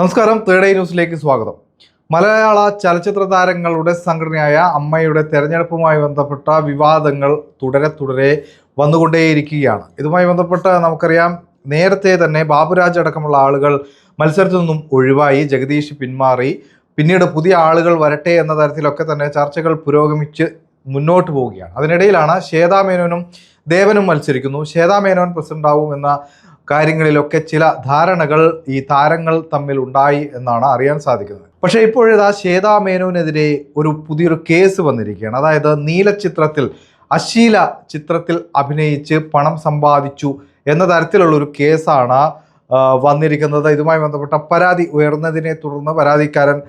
നമസ്കാരം, third eye ന്യൂസിലേക്ക് സ്വാഗതം. മലയാള ചലച്ചിത്ര താരങ്ങളുടെ സംഘടനയായ അമ്മയുടെ തെരഞ്ഞെടുപ്പുമായി ബന്ധപ്പെട്ട വിവാദങ്ങൾ തുടരെ വന്നുകൊണ്ടേയിരിക്കുകയാണ്. ഇതുമായി ബന്ധപ്പെട്ട് നമുക്കറിയാം, നേരത്തെ തന്നെ ബാബുരാജ് അടക്കമുള്ള ആളുകൾ മത്സരത്തിൽ നിന്നും ഒഴിവായി, ജഗദീഷ് പിന്മാറി, പിന്നീട് പുതിയ ആളുകൾ വരട്ടെ എന്ന തരത്തിലൊക്കെ തന്നെ ചർച്ചകൾ പുരോഗമിച്ച് മുന്നോട്ട് പോവുകയാണ്. അതിനിടയിലാണ് ശ്വേതാ മേനോനും ദേവനും മത്സരിക്കുന്നു. ശ്വേതാ മേനോൻ പ്രസിഡന്റാവും എന്ന കാര്യങ്ങളിലൊക്കെ ചില ധാരണകൾ ഈ താരങ്ങൾ തമ്മിൽ ഉണ്ടായി എന്നാണ് അറിയാൻ സാധിക്കുന്നത്. പക്ഷേ ഇപ്പോഴിതാ ശ്വേതാ മേനോനെതിരെ പുതിയൊരു കേസ് വന്നിരിക്കുകയാണ്. അതായത് നീലച്ചിത്രത്തിൽ, അശ്ലീല ചിത്രത്തിൽ അഭിനയിച്ച് പണം സമ്പാദിച്ചു എന്ന തരത്തിലുള്ള ഒരു കേസാണ് വന്നിരിക്കുന്നത്. ഇതുമായി ബന്ധപ്പെട്ട പരാതി ഉയർന്നതിനെ തുടർന്ന് പരാതിക്കാരൻ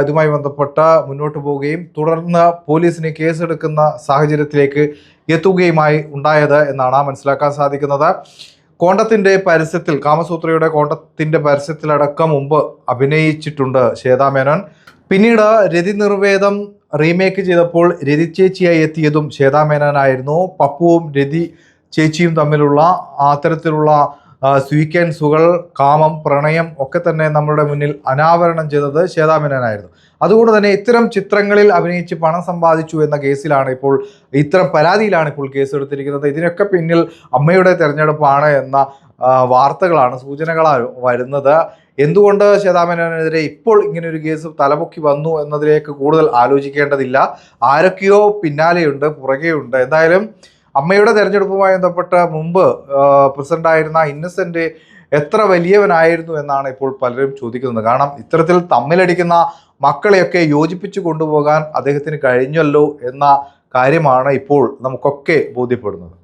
ഇതുമായി ബന്ധപ്പെട്ട് മുന്നോട്ട് പോവുകയും തുടർന്ന് പോലീസിന് കേസെടുക്കുന്ന സാഹചര്യത്തിലേക്ക് എത്തുകയുമായി ഉണ്ടായത് എന്നാണ് മനസ്സിലാക്കാൻ സാധിക്കുന്നത്. കോണ്ടത്തിന്റെ പരസ്യത്തിൽ, കാമസൂത്രയുടെ കോണ്ടത്തിന്റെ പരസ്യത്തിലടക്കം മുമ്പ് അഭിനയിച്ചിട്ടുണ്ട് ശ്വേതാ മേനോൻ. പിന്നീട് രതി നിർവേദം റീമേക്ക് ചെയ്തപ്പോൾ രതി ചേച്ചിയായി എത്തിയതും ശ്വേതാ മേനോനായിരുന്നു. പപ്പുവും രതി ചേച്ചിയും തമ്മിലുള്ള അത്തരത്തിലുള്ള സ്വീക്വൻസുകൾ, കാമം, പ്രണയം ഒക്കെ തന്നെ നമ്മുടെ മുന്നിൽ അനാവരണം ചെയ്തത് ശ്വേതാ മേനോനായിരുന്നു. അതുകൊണ്ട് തന്നെ ഇത്തരം ചിത്രങ്ങളിൽ അഭിനയിച്ച് പണം സമ്പാദിച്ചു എന്ന കേസിലാണ് ഇപ്പോൾ, ഇത്തരം പരാതിയിലാണ് ഇപ്പോൾ കേസെടുത്തിരിക്കുന്നത്. ഇതിനൊക്കെ പിന്നിൽ അമ്മയുടെ തെരഞ്ഞെടുപ്പാണ് എന്ന വാർത്തകളാണ്, സൂചനകളാണ് വരുന്നത്. എന്തുകൊണ്ട് ശ്വേതാ മേനോനെതിരെ ഇപ്പോൾ ഇങ്ങനൊരു കേസ് തലപൊക്കി വന്നു എന്നതിലേക്ക് കൂടുതൽ ആലോചിക്കേണ്ടതില്ല. ആരൊക്കെയോ പിന്നാലെയുണ്ട്, പുറകെയുണ്ട്. എന്തായാലും അമ്മയുടെ തെരഞ്ഞെടുപ്പുമായി ബന്ധപ്പെട്ട് മുമ്പ് പ്രസിഡന്റായിരുന്ന ഇന്നസെന്റ് എത്ര വലിയവനായിരുന്നു എന്നാണ് ഇപ്പോൾ പലരും ചോദിക്കുന്നത്. കാരണം ഇത്തരത്തിൽ തമ്മിലടിക്കുന്ന മക്കളെയൊക്കെ യോജിപ്പിച്ചു കൊണ്ടുപോകാൻ അദ്ദേഹത്തിന് കഴിഞ്ഞല്ലോ എന്ന കാര്യമാണ് ഇപ്പോൾ നമുക്കൊക്കെ ബോധ്യപ്പെടുന്നത്.